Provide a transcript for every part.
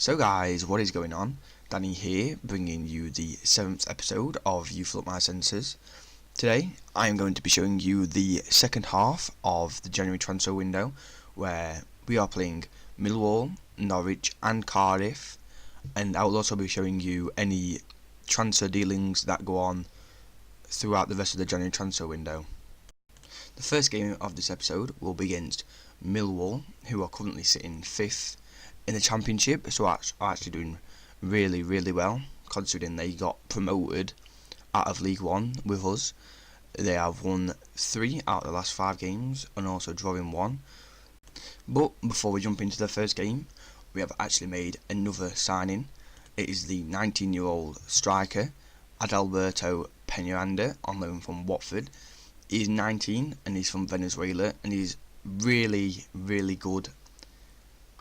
So guys, what is going on? Danny here, bringing you the 7th episode of You Float My Senses. Today, I am going to be showing you the second half of the January transfer window, where we are playing Millwall, Norwich and Cardiff, and I will also be showing you any transfer dealings that go on throughout the rest of the January transfer window. The first game of this episode will be against Millwall, who are currently sitting 5th in the Championship, so are actually doing really well, considering they got promoted out of League One with us. They have won 3 out of the last 5 games and also drawing 1. But before we jump into the first game, we have actually made another signing. It is the 19-year-old striker Adalberto Peñaranda on loan from Watford. He is 19 and he's from Venezuela, and he's really good.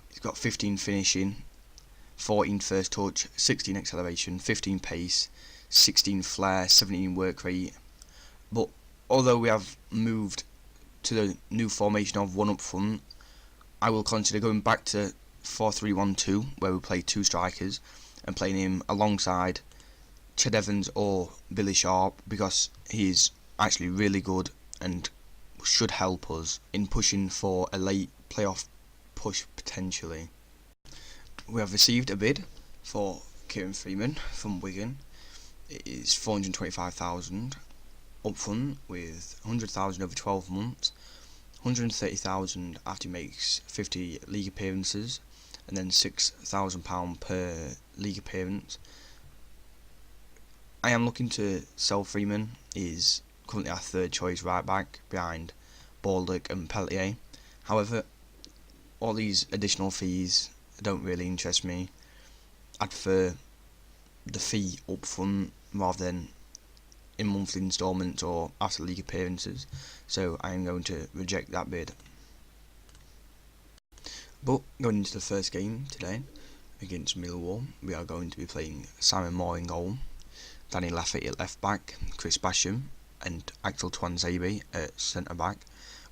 He's got 15 finishing, 14 first touch, 16 acceleration, 15 pace, 16 flair, 17 work rate. But although we have moved to the new formation of 1 up front, I will consider going back to 4-3-1-2, where we play 2 strikers, and playing him alongside Ched Evans or Billy Sharp, because he is actually really good and should help us in pushing for a late playoff push potentially. We have received a bid for Kieran Freeman from Wigan. It is 425,000 up front, with 100,000 over 12 months, 130,000 after he makes 50 league appearances, and then £6,000 per league appearance. I am looking to sell Freeman. He is currently our 3rd choice right back behind Baldock and Peltier. However, all these additional fees don't really interest me. I'd prefer the fee up front rather than in monthly instalments or after league appearances, so I am going to reject that bid. But going into the first game today against Millwall, we are going to be playing Simon Moore in goal, Danny Laffey at left back, Chris Basham and Axel Twanzebe at centre back,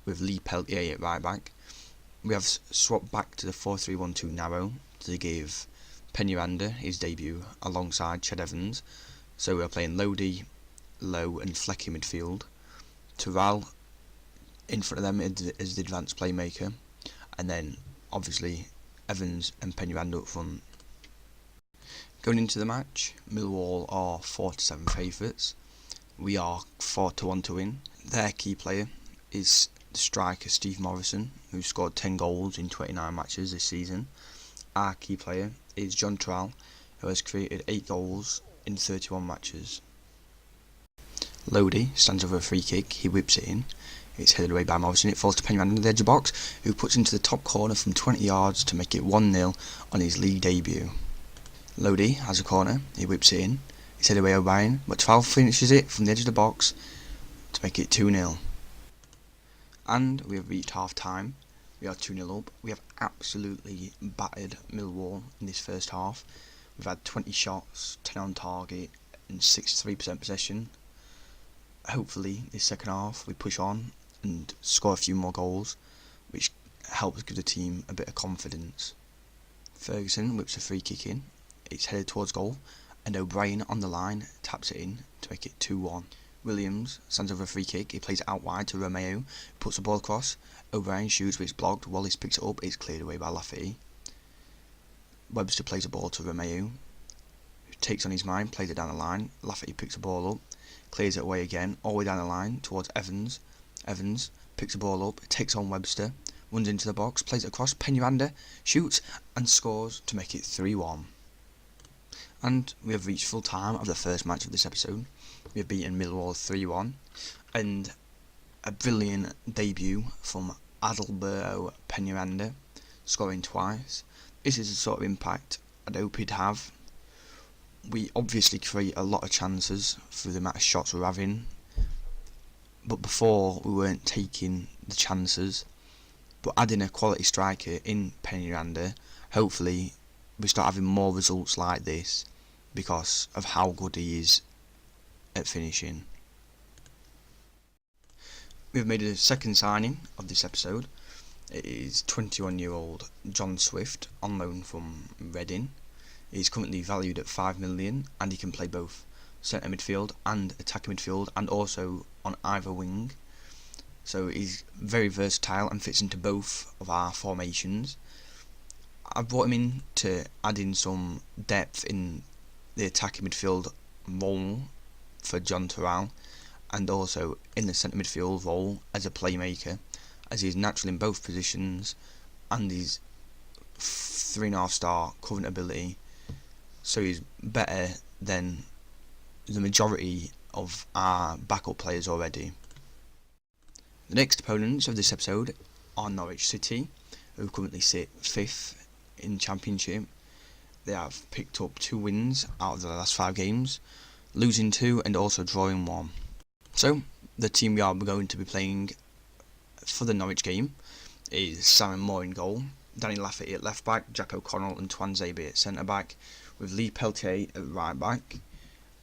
with Lee Peltier at right back. We have swapped back to the 4-3-1-2 narrow to give Peñaranda his debut alongside Ched Evans. So we are playing Lodi, Low and Flecky midfield. Terrell in front of them as the advanced playmaker, and then obviously Evans and Peñaranda up front. Going into the match, Millwall are 4-7 favourites. We are 4-1 to win. Their key player is the striker Steve Morrison, who scored 10 goals in 29 matches this season. Our key player is John Terrell, who has created 8 goals in 31 matches. Lodi stands over a free kick, he whips it in. It's headed away by Morrison, it falls to Peñaranda at the edge of the box, who puts into the top corner from 20 yards to make it 1-0 on his league debut. Lodi has a corner, he whips it in. It's headed away O'Brien, but Terrell finishes it from the edge of the box to make it 2-0. And we have reached half time. We are 2-0 up. We have absolutely battered Millwall in this first half. We've had 20 shots, 10 on target and 63% possession. Hopefully this second half we push on and score a few more goals, which helps give the team a bit of confidence. Ferguson whips a free kick in. It's headed towards goal, and O'Brien on the line taps it in to make it 2-1. Williams stands over a free kick, he plays it out wide to Romeo, who puts the ball across. O'Brien shoots, but it's blocked. Wallace picks it up, it's cleared away by Laffey. Webster plays the ball to Romeo, who takes on his mind, plays it down the line. Laffey picks the ball up, clears it away again, all the way down the line towards Evans. Evans picks the ball up, takes on Webster, runs into the box, plays it across. Peñaranda shoots and scores to make it 3-1. And we have reached full time of the first match of this episode. We have beaten Millwall 3-1, and a brilliant debut from Adalberto Peñaranda, scoring twice. This is the sort of impact I'd hope he'd have. We obviously create a lot of chances through the amount of shots we're having, but before we weren't taking the chances. But adding a quality striker in Peñaranda, hopefully we start having more results like this because of how good he is at finishing. We've made a second signing of this episode. It is 21-year-old John Swift on loan from Reading. He's currently valued at 5 million and he can play both centre midfield and attacking midfield and also on either wing. So he's very versatile and fits into both of our formations. I brought him in to add in some depth in the attacking midfield role for John Terrell and also in the centre midfield role as a playmaker, as he's natural in both positions and he's 3.5 star current ability, so he's better than the majority of our backup players already. The next opponents of this episode are Norwich City, who currently sit 5th in Championship. They have picked up 2 wins out of the last 5 games, losing 2 and also drawing 1. So the team we are going to be playing for the Norwich game is Simon Moore in goal, Danny Lafferty at left back, Jack O'Connell and Twanzebe at centre back, with Lee Peltier at right back,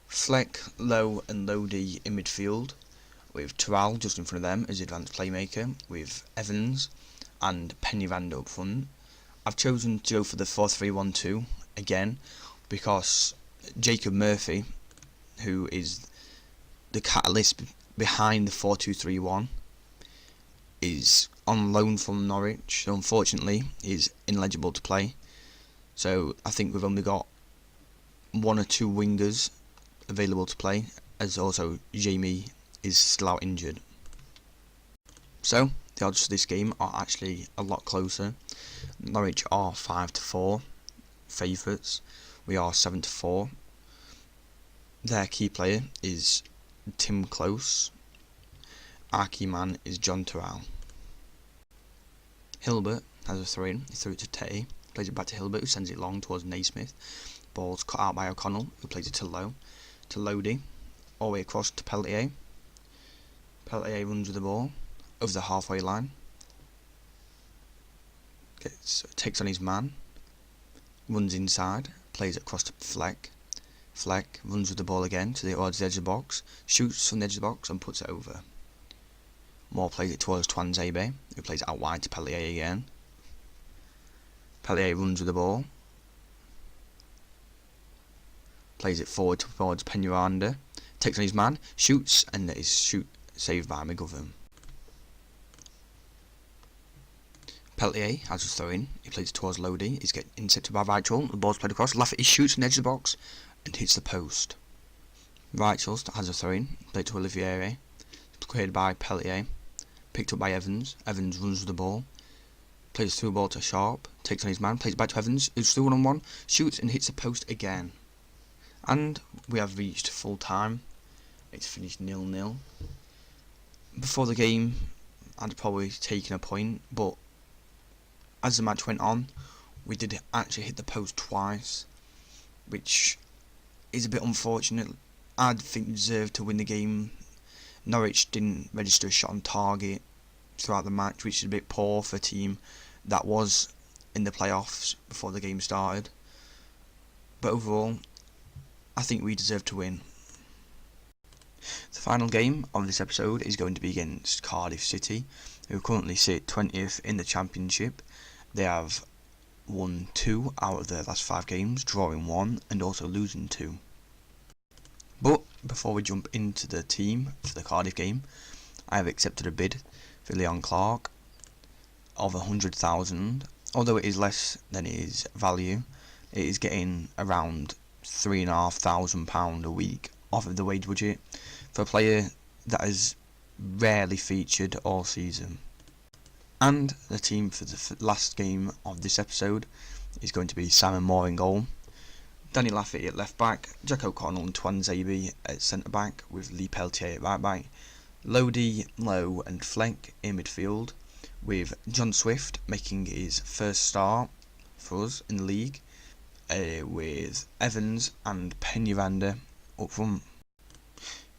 Fleck, Lowe and Lodi in midfield, with Terrell just in front of them as advanced playmaker, with Evans and Penny-Randa up front. I've chosen to go for the 4-3-1-2 again because Jacob Murphy, who is the catalyst behind the 4-2-3-1, is on loan from Norwich, so unfortunately he's ineligible to play. So I think we've only got 1 or 2 wingers available to play, as also Jamie is still out injured. So the odds for this game are actually a lot closer. Norwich are 5-4 favourites. We are 7-4. Their key player is Tim Close. Our key man is John Terrell. Hilbert has a throw-in. He threw it to Teddy. Plays it back to Hilbert, who sends it long towards Naismith. Ball's cut out by O'Connell, who plays it to Lowe. To Lodi. All the way across to Peltier. Peltier runs with the ball over the halfway line. Takes on his man. Runs inside. Plays it across to Fleck. Fleck runs with the ball again towards the edge of the box. Shoots from the edge of the box and puts it over. Moore plays it towards Twanzebe, who plays it out wide to Peltier again. Peltier runs with the ball. Plays it forward towards Penny-Randa. Takes on his man. Shoots, and it is saved by McGovern. Peltier has a throw in. He plays it towards Lodi. He's getting intercepted by Rachel. The ball's played across. Lafferty shoots from the edge of the box and hits the post. Rachel has a throw in. Played to Olivieri. Cleared by Peltier. Picked up by Evans. Evans runs with the ball. Plays through the ball to Sharp. Takes on his man. Plays back to Evans, who's still 1-on-1. Shoots and hits the post again. And we have reached full time. It's finished 0-0. Before the game, I'd probably taken a point, but as the match went on, we did actually hit the post twice, which is a bit unfortunate. I think we deserved to win the game. Norwich didn't register a shot on target throughout the match, which is a bit poor for a team that was in the playoffs before the game started. But overall, I think we deserve to win. The final game of this episode is going to be against Cardiff City, who currently sit 20th in the Championship. They have won 2 out of their last 5 games, drawing 1 and also losing 2. But before we jump into the team for the Cardiff game, I have accepted a bid for Leon Clark of 100,000. Although it is less than his value, it is getting around £3,500 a week off of the wage budget for a player that has rarely featured all season. And the team for the last game of this episode is going to be Simon Moore in goal, Danny Lafferty at left back, Jack O'Connell and Twanzebe at centre back, with Lee Peltier at right back, Lodi, Lowe and Fleck in midfield, with John Swift making his first start for us in the league, with Evans and Penny-Randa up front.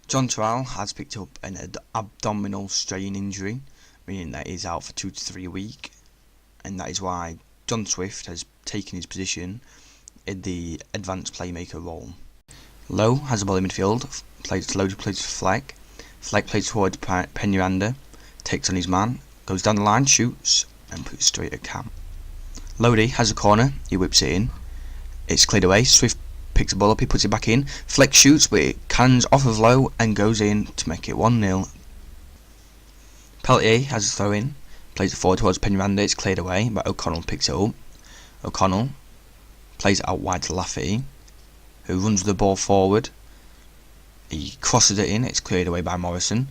John Terrell has picked up an abdominal strain injury, meaning that he's out for 2 to 3 weeks, and that is why John Swift has taken his position in the advanced playmaker role. Lowe has the ball in midfield, plays to Lodi, plays to Fleck. Fleck plays towards Penny-Randa, takes on his man, goes down the line, shoots, and puts it straight at Cam. Lodi has a corner, he whips it in. It's cleared away. Swift picks the ball up, he puts it back in. Fleck shoots, but it cans off of Lowe and goes in to make it 1-0. Peltier has a throw in, plays it forward towards Peñaranda. It's cleared away, but O'Connell picks it up. O'Connell plays it out wide to Lafferty, who runs the ball forward. He crosses it in, it's cleared away by Morrison.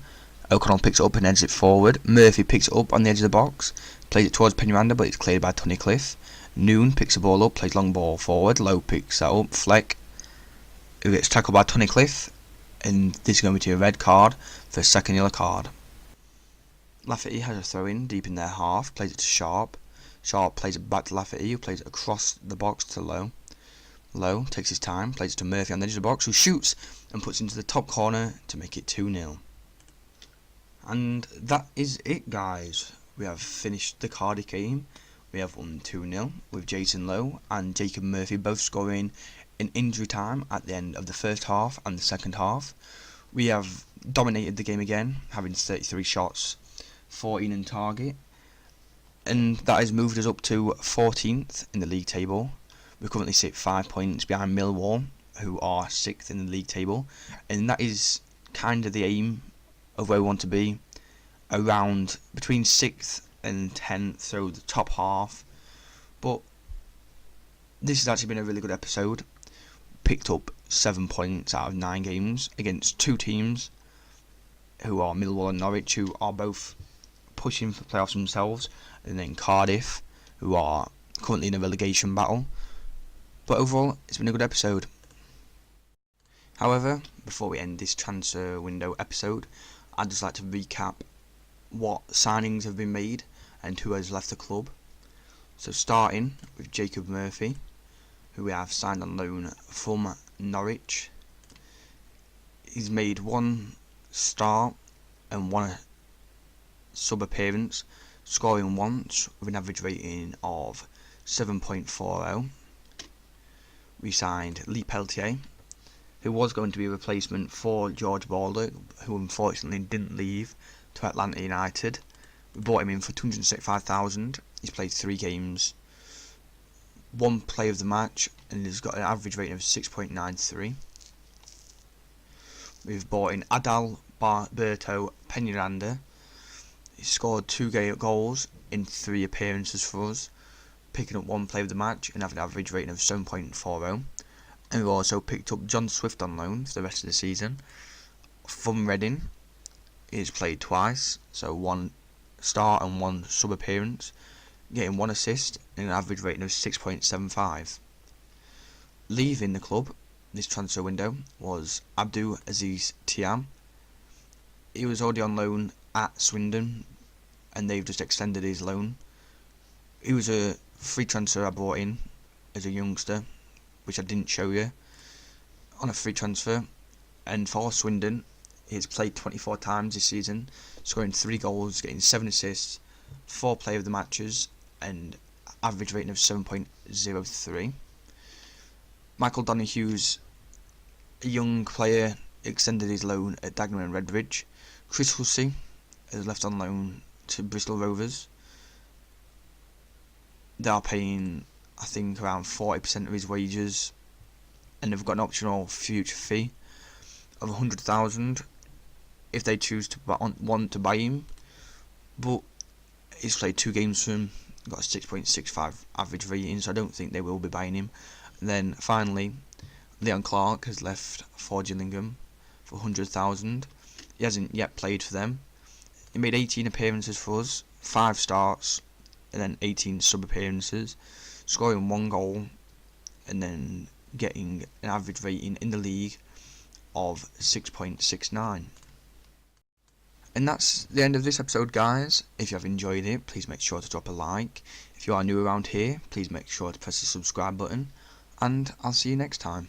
O'Connell picks it up and heads it forward. Murphy picks it up on the edge of the box, plays it towards Peñaranda, but it's cleared by Tunnicliffe. Noon picks the ball up, plays long ball forward. Lowe picks that up. Fleck, who gets tackled by Tunnicliffe, and this is going to be a red card for a second yellow card. Lafferty has a throw in deep in their half, plays it to Sharp. Sharp plays it back to Lafferty, who plays it across the box to Lowe. Lowe takes his time, plays it to Murphy on the edge of the box, who shoots and puts it into the top corner to make it 2-0. And that is it, guys. We have finished the Cardiff game. We have won 2-0 with Jason Lowe and Jacob Murphy both scoring in injury time at the end of the first half and the second half. We have dominated the game again, having 33 shots, 14 in target, and that has moved us up to 14th in the league table. We currently sit 5 points behind Millwall, who are 6th in the league table, and that is kind of the aim of where we want to be, around between 6th and 10th, so the top half. But this has actually been a really good episode. Picked up 7 points out of 9 games against two teams who are Millwall and Norwich, who are both pushing for playoffs themselves, and then Cardiff, who are currently in a relegation battle. But overall, it's been a good episode. However, before we end this transfer window episode, I'd just like to recap what signings have been made and who has left the club. So starting with Jacob Murphy, who we have signed on loan from Norwich. He's made 1 start and 1 sub appearance, scoring once with an average rating of 7.40. We signed Lee Peltier, who was going to be a replacement for George Balder, who unfortunately didn't leave to Atlanta United. We bought him in for $265,000. He's played 3 games, 1 play of the match, and he's got an average rating of 6.93. We've bought in Adalberto Peñaranda. He scored 2 goals in 3 appearances for us, picking up 1 play of the match and having an average rating of 7.40. And we've also picked up John Swift on loan for the rest of the season from Reading. He's played twice, so 1 start and 1 sub appearance, getting 1 assist and an average rating of 6.75. Leaving the club this transfer window was Abdul Aziz Tiam. He was already on loan at Swindon, and they've just extended his loan. He was a free transfer I brought in as a youngster, which I didn't show you, on a free transfer. And for Swindon, he's played 24 times this season, scoring 3 goals, getting 7 assists, 4 play of the matches, and average rating of 7.03. Michael Donohue's a young player, extended his loan at Dagenham and Redbridge. Chris Hussey is left on loan to Bristol Rovers. They are paying, I think, around 40% of his wages, and they've got an optional future fee of $100,000 if they choose to want to buy him. But he's played 2 games for him, got a 6.65 average rating, so I don't think they will be buying him. And then finally, Leon Clark has left for Gillingham for $100,000. He hasn't yet played for them. He made 18 appearances for us, 5 starts, and then 18 sub appearances, scoring 1 goal, and then getting an average rating in the league of 6.69. And that's the end of this episode, guys. If you have enjoyed it, please make sure to drop a like. If you are new around here, please make sure to press the subscribe button, and I'll see you next time.